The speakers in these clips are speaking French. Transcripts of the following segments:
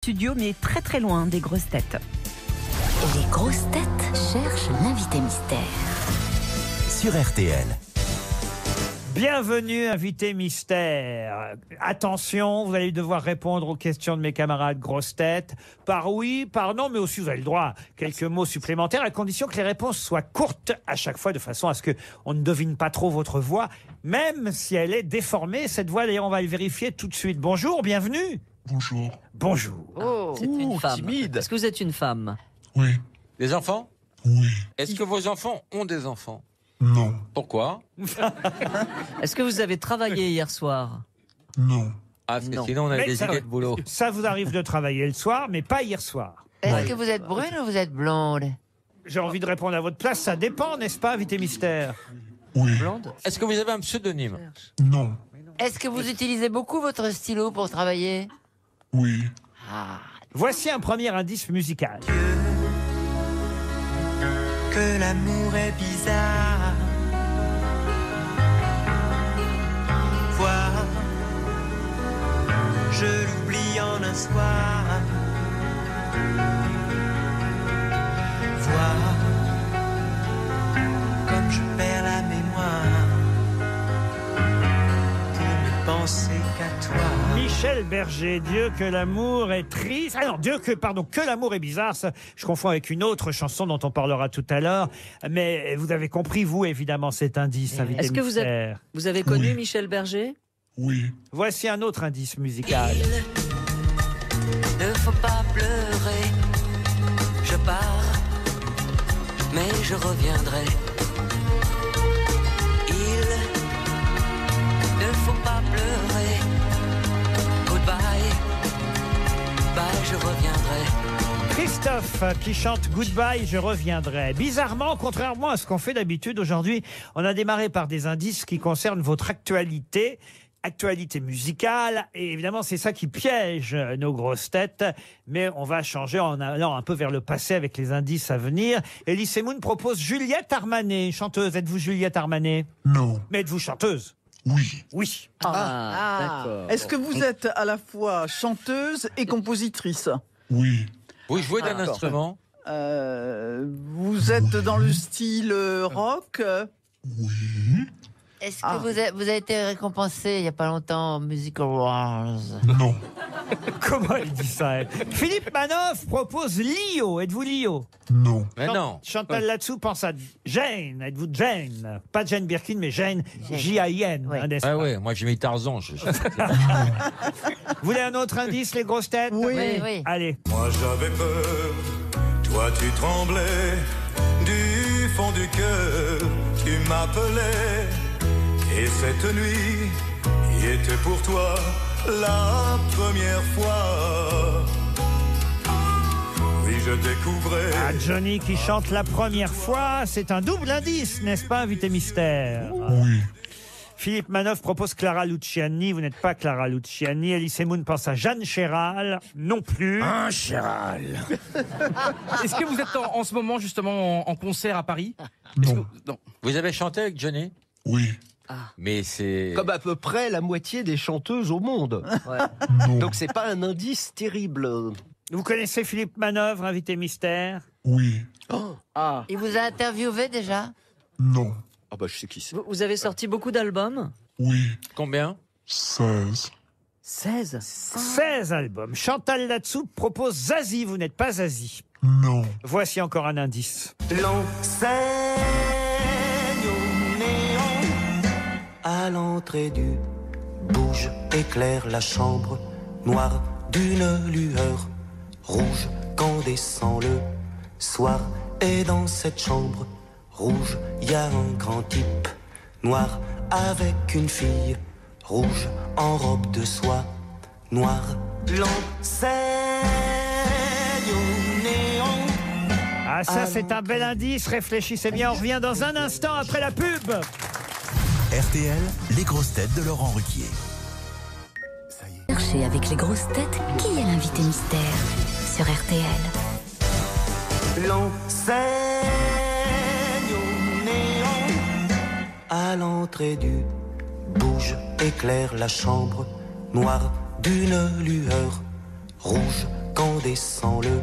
Studio, mais très très loin des grosses têtes. Et les grosses têtes cherchent l'invité mystère. Sur RTL. Bienvenue, invité mystère. Attention, vous allez devoir répondre aux questions de mes camarades grosses têtes. Par oui, par non, mais aussi vous avez le droit à quelques mots supplémentaires, à condition que les réponses soient courtes à chaque fois, de façon à ce qu'on ne devine pas trop votre voix, même si elle est déformée. Cette voix, d'ailleurs, on va le vérifier tout de suite. Bonjour, bienvenue. Bonjour. Bonjour. Oh, c'est une femme. Timide. Est-ce que vous êtes une femme? Oui. Des enfants? Oui. Est-ce que vos enfants ont des enfants? Non. Pourquoi? Est-ce que vous avez travaillé hier soir? Non. Ah, parce que Non. sinon on a Mais des ça- idées de boulot. Ça vous arrive de travailler le soir, mais pas hier soir. Est-ce que vous êtes brune ou vous êtes blonde? J'ai envie de répondre à votre place, ça dépend, n'est-ce pas, invité mystère? Oui. Blonde? Est-ce que vous avez un pseudonyme? Non. Est-ce que vous utilisez beaucoup votre stylo pour travailler? Oui. Voici un premier indice musical. Que l'amour est bizarre. Vois, je l'oublie en un soir. Vois, comme je perds la mémoire pour ne penser qu'à toi. Michel Berger, Dieu que l'amour est triste. Ah non, que l'amour est bizarre. Ça, je confonds avec une autre chanson dont on parlera tout à l'heure. Mais vous avez compris, vous, évidemment, cet indice, invité Est-ce que mystère. vous avez connu Oui. Michel Berger? Oui. Voici un autre indice musical. Il ne faut pas pleurer. Je pars, mais je reviendrai. Il ne faut pas pleurer. Goodbye, bye, je reviendrai. Christophe qui chante Goodbye, je reviendrai. Bizarrement, contrairement à ce qu'on fait d'habitude aujourd'hui, on a démarré par des indices qui concernent votre actualité musicale. Et évidemment, c'est ça qui piège nos grosses têtes. Mais on va changer en allant un peu vers le passé avec les indices à venir. Elie Semoun propose Juliette Armanet, chanteuse. Êtes-vous Juliette Armanet? Non. Mais êtes-vous chanteuse? Oui. Oui. D'accord. Est-ce que vous êtes à la fois chanteuse et compositrice? Oui. Vous jouez d'un d'accord. instrument? Vous êtes dans le style rock? Oui. Est-ce que vous avez été récompensé il n'y a pas longtemps aux Music Awards? Non. Comment elle dit ça, elle? Philippe Manoff propose Lio. Êtes-vous Lio? Non. Mais non. Chantal là-dessous pense à Jane. Êtes-vous Jane? Pas Jane Birkin, mais Jane. J-A-I-N. Oui. N'est-ce Ah pas? ouais, moi j'ai mis Tarzan. Vous voulez un autre indice, les grosses têtes? Oui. Oui. Allez. Moi j'avais peur, toi tu tremblais, du fond du cœur tu m'appelais, et cette nuit y était pour toi la première fois. Oui, je découvrais. Ah, Johnny qui chante la première fois, c'est un double indice, n'est-ce pas, invité mystère? Oui. Philippe Manoff propose Clara Luciani. Vous n'êtes pas Clara Luciani. Elie Semoun pense à Jeanne Chéral. Non plus. Chéral. Est-ce que vous êtes en ce moment justement en concert à Paris? Non. Non. Vous avez chanté avec Johnny? Oui. Mais c'est... Comme à peu près la moitié des chanteuses au monde. Non. Donc c'est pas un indice terrible. Vous connaissez Philippe Manœuvre, invité mystère? Oui. Il vous a interviewé déjà? Non. Ah bah je sais qui c'est. Vous avez sorti beaucoup d'albums? Oui. Combien? 16. 16. 16 albums. Chantal là-dessous propose Zazie. Vous n'êtes pas Zazie. Non. Voici encore un indice. L'enseigne au néon à l'entrée du bouge éclaire la chambre noire d'une lueur rouge quand descend le soir. Et dans cette chambre rouge, y a un grand type noir avec une fille rouge en robe de soie noire. L'enseigne au néon. Ah, ça, c'est un bel indice. Réfléchissez bien. On revient dans un instant après la pub. RTL, les grosses têtes de Laurent Ruquier. Cherchez avec les grosses têtes qui est l'invité mystère sur RTL. L'enseigne au néon à l'entrée du bouge éclaire la chambre noire d'une lueur rouge descend le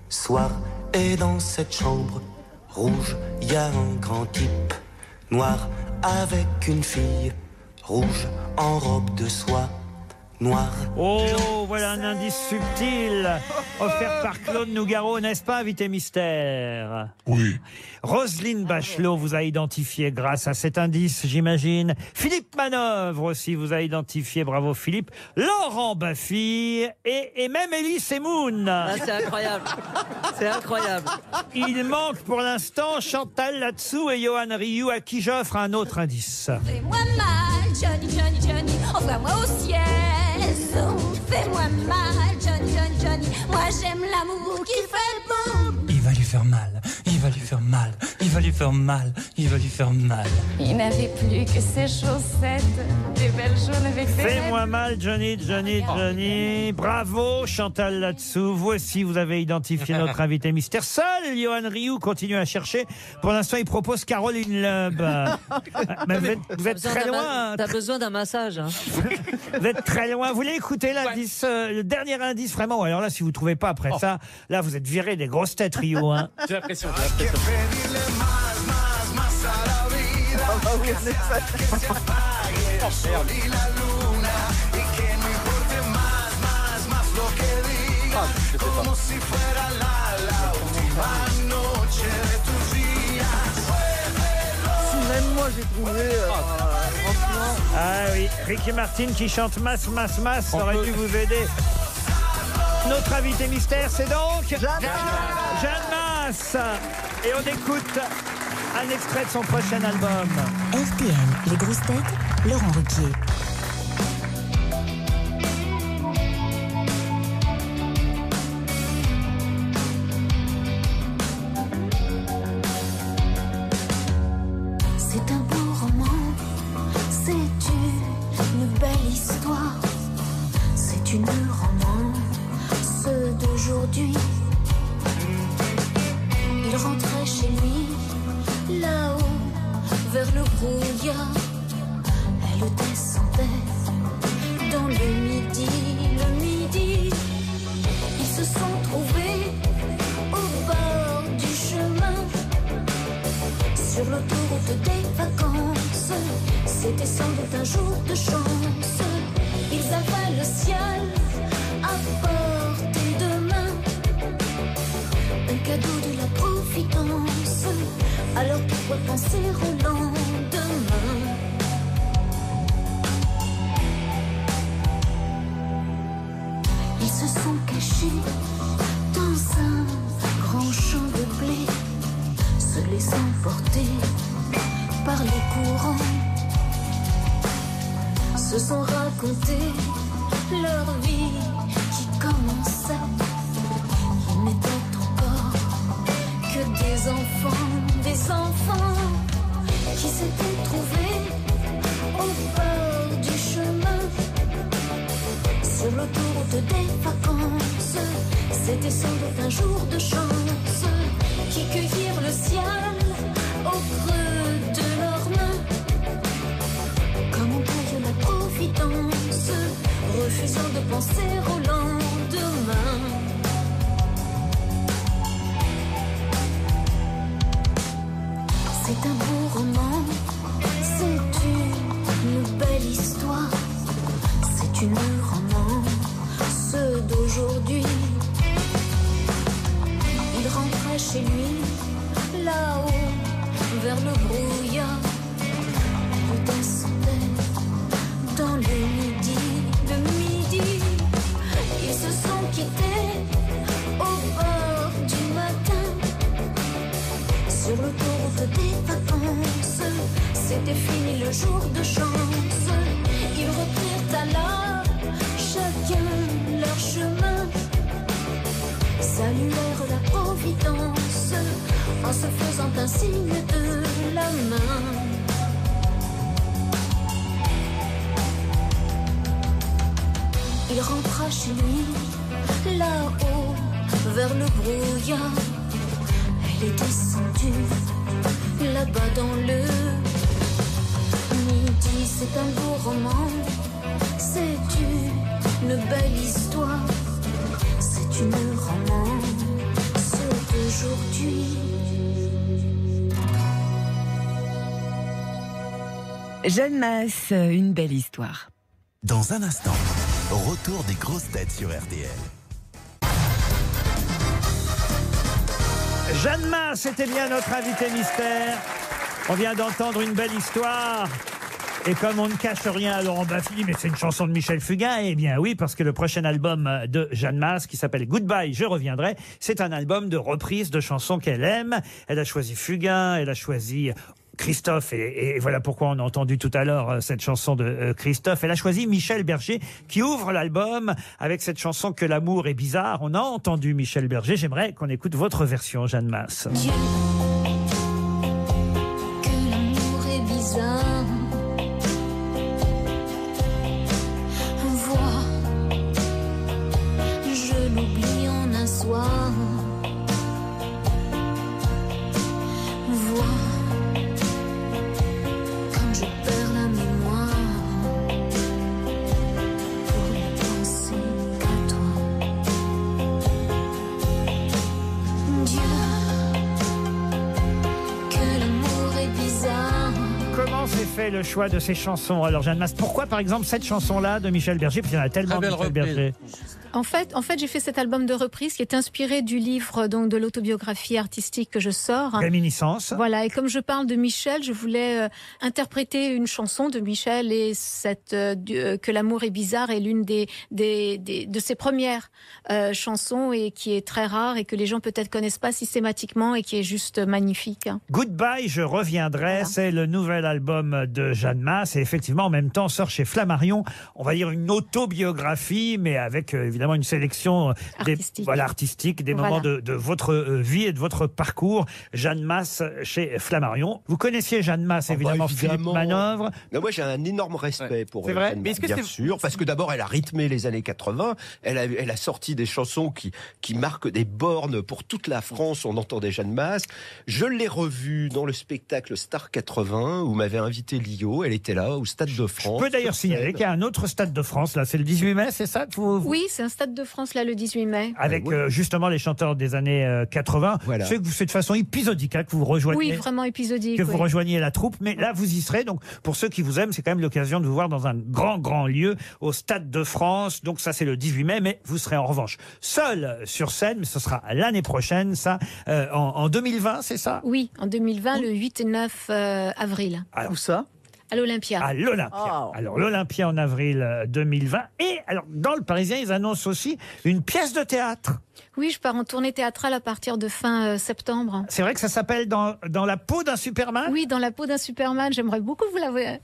soir. Et dans cette chambre rouge, y a un grand type noir avec une fille rouge en robe de soie noire. Oh, voilà un indice subtil offert par Claude Nougaro, n'est-ce pas, invité mystère? Oui. Roselyne Bachelot vous a identifié grâce à cet indice, j'imagine. Philippe Manœuvre aussi vous a identifié, bravo Philippe. Laurent Baffy et même Elie Semoun. Ah, c'est incroyable. C'est incroyable. Il manque pour l'instant Chantal Latsou et Johan Rioux, à qui j'offre un autre indice. Fais-moi mal, Johnny, Johnny, Johnny, envoie-moi au ciel. Fais-moi mal, Johnny, Johnny, Johnny, moi j'aime l'amour qui fait le boum. Il va lui faire mal, il va lui faire mal, il va lui faire mal, il va lui faire mal. Il n'avait plus que ses chaussettes, des belles jaunes avec des Fais-moi mal, Johnny, Johnny, Johnny. Bravo, Chantal Latsou. Vous aussi, vous avez identifié notre invité mystère. Seul Johan Rioux continue à chercher. Pour l'instant, il propose Caroline Loeb. Mais vous êtes très loin. T'as besoin d'un massage. Hein. Vous êtes très loin. Vous voulez écouter l'indice, le dernier indice, vraiment? Alors là, si vous ne trouvez pas après ça, là, vous êtes viré des grosses têtes, Rioux. Hein. J'ai l'impression. Même moi j'ai trouvé. Franchement. Ah oui, Ricky Martin qui chante Mas, Mas, Mas, ça aurait dû vous aider. Notre invité mystère, c'est donc Jeanne Masse. Et on écoute un extrait de son prochain album. RTL, les grosses têtes, Laurent Ruquier. C'est un beau roman, c'est une belle histoire, c'est une romance d'aujourd'hui. Il rentrait chez lui, là-haut, vers le brouillard. Elle descendait dans le midi. Ils se sont trouvés au bord du chemin, sur l'autoroute des vacances. C'était sans doute un jour de chance. Ils avaient le ciel à portée de main, un cadeau de la providence. Alors pourquoi penser au lendemain? Ils se sont cachés dans un grand champ de blé, se laissant porter par les courants, se sont raconté leur vie qui commençait. Ils n'étaient encore que des enfants qui s'étaient trouvés au bord du chemin, sur l'autoroute des vacances. C'était sans doute un jour de chance, qui cueillirent le ciel au creux de leurs mains, comme on cueille la providence, refusant de penser au lendemain. C'est un beau roman, c'est une belle histoire, c'est une romance d'aujourd'hui. Il rentrait chez lui, là-haut, vers le brouillard. Elle descendait dans le midi. Ils se sont quittés au bord du matin, sur l'autoroute des vacances. C'était fini le jour de chance. Ils reprirent alors chacun leur chemin, saluèrent la providence en se faisant un signe de la main. Il rentra chez lui, là-haut, vers le brouillard. Elle est descendue, là-bas dans le midi. C'est un beau roman, c'est une belle histoire, c'est une Jeanne Masse, une belle histoire. Dans un instant, retour des grosses têtes sur RTL. Jeanne Masse, c'était bien notre invité mystère. On vient d'entendre une belle histoire. Et comme on ne cache rien à Laurent Baffy, mais c'est une chanson de Michel Fugain, eh bien oui, parce que le prochain album de Jeanne Masse, qui s'appelle Goodbye, je reviendrai, c'est un album de reprises de chansons qu'elle aime. Elle a choisi Fugain, elle a choisi Christophe, et voilà pourquoi on a entendu tout à l'heure cette chanson de Christophe. Elle a choisi Michel Berger, qui ouvre l'album avec cette chanson Que l'amour est bizarre. On a entendu Michel Berger. J'aimerais qu'on écoute votre version, Jeanne Masse. Dieu, que l'amour est bizarre. Vois, je l'oublie en un soir. Vois, comme je perds la mémoire pour ne penser qu'à toi. Dieu, que l'amour est bizarre. Comment s'est fait le choix de ces chansons? Alors, Jeanne Masse, pourquoi, par exemple, cette chanson-là de Michel Berger? Parce qu'il y en a tellement de Michel Berger. En fait, j'ai fait cet album de reprise qui est inspiré du livre donc de l'autobiographie artistique que je sors. Réminiscence. Voilà, et comme je parle de Michel, je voulais interpréter une chanson de Michel, et cette Que l'amour est bizarre est l'une de ses premières chansons, et qui est très rare et que les gens peut-être connaissent pas systématiquement, et qui est juste magnifique. Goodbye, je reviendrai, voilà. C'est le nouvel album de Jeanne Masse, et effectivement en même temps sort chez Flammarion, on va dire une autobiographie, mais avec évidemment une sélection artistique, des moments de votre vie et de votre parcours. Jeanne Masse chez Flammarion. Vous connaissiez Jeanne Masse, évidemment, Philippe Manœuvre. Non, moi j'ai un énorme respect pour c'est vrai. Jeanne Mais Masse, bien sûr, parce que d'abord elle a rythmé les années 80, elle a sorti des chansons qui marquent des bornes pour toute la France. On entendait Jeanne Masse. Je l'ai revue dans le spectacle Star 80 où m'avait invité Lio. Elle était là au Stade de France. Je peux d'ailleurs signaler qu'il y a un autre Stade de France là, c'est le 18 mai, c'est ça? Oui, c'est un Stade de France là le 18 mai. Avec justement les chanteurs des années 80. Voilà. Je sais que c'est de façon épisodique que vous rejoignez. Oui, vraiment épisodique. Que vous rejoignez la troupe, mais là vous y serez. Donc pour ceux qui vous aiment, c'est quand même l'occasion de vous voir dans un grand lieu au Stade de France. Donc ça c'est le 18 mai, mais vous serez en revanche seul sur scène, mais ce sera l'année prochaine, ça en 2020, c'est ça? Oui, en 2020, le 8 et 9 avril. Où ça? À l'Olympia. À l'Olympia. Oh. Alors l'Olympia en avril 2020. Et alors dans le Parisien, ils annoncent aussi une pièce de théâtre. Oui, je pars en tournée théâtrale à partir de fin septembre. C'est vrai que ça s'appelle dans la peau d'un Superman? Oui, dans la peau d'un Superman. J'aimerais beaucoup vous l'avouer.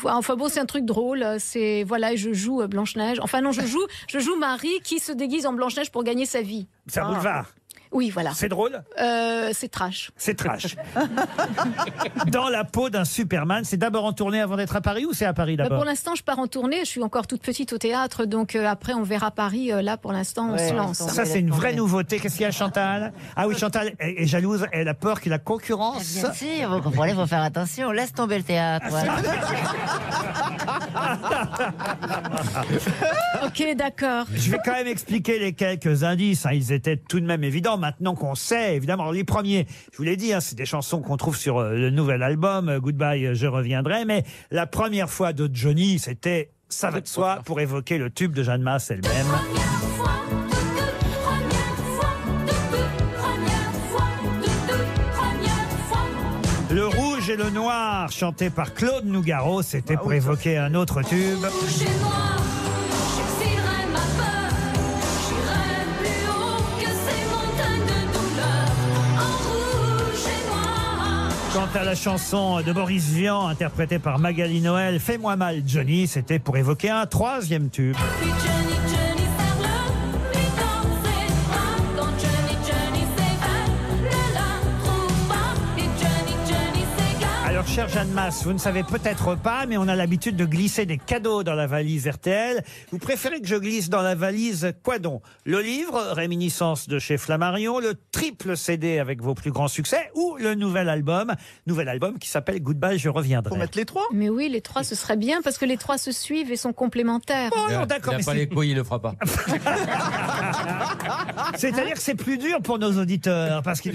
Enfin bon, c'est un truc drôle. C'est voilà, je joue Blanche-Neige. Enfin non, je joue Marie qui se déguise en Blanche-Neige pour gagner sa vie. C'est un boulevard. Oui, voilà. C'est drôle? C'est trash. C'est trash. Dans la peau d'un Superman, c'est d'abord en tournée avant d'être à Paris, ou c'est à Paris d'abord? Pour l'instant, je pars en tournée. Je suis encore toute petite au théâtre, donc après, on verra Paris. Là, pour l'instant, on se lance. Ça, c'est une vraie nouveauté. Qu'est-ce qu'il y a, Chantal? Ah oui, Chantal est jalouse. Elle a peur qu'il y ait la concurrence. Bien sûr, vous comprenez, il faut faire attention. Laisse tomber le théâtre. Voilà. Ok, d'accord. Je vais quand même expliquer les quelques indices. Ils étaient tout de même évidents. Maintenant qu'on sait, évidemment, alors les premiers, je vous l'ai dit, c'est des chansons qu'on trouve sur le nouvel album, Goodbye, je reviendrai, mais la première fois de Johnny, c'était Ça va de soi, pour évoquer le tube de Jeanne Masse elle-même. Le rouge et le noir, chanté par Claude Nougaro, c'était pour évoquer un autre tube. Quant à la chanson de Boris Vian, interprétée par Magali Noël, Fais-moi mal Johnny, c'était pour évoquer un troisième tube. Alors, chère Jeanne Masse, vous ne savez peut-être pas, mais on a l'habitude de glisser des cadeaux dans la valise RTL. Vous préférez que je glisse dans la valise quoi donc? Le livre, Réminiscence de chez Flammarion, le triple CD avec vos plus grands succès, ou le nouvel album qui s'appelle Goodbye, je reviendrai. Pour mettre les trois? Mais oui, les trois, ce serait bien, parce que les trois se suivent et sont complémentaires. Oh non, d'accord. Il n'a pas les couilles, il le fera pas. C'est-à-dire que c'est plus dur pour nos auditeurs, parce qu'ils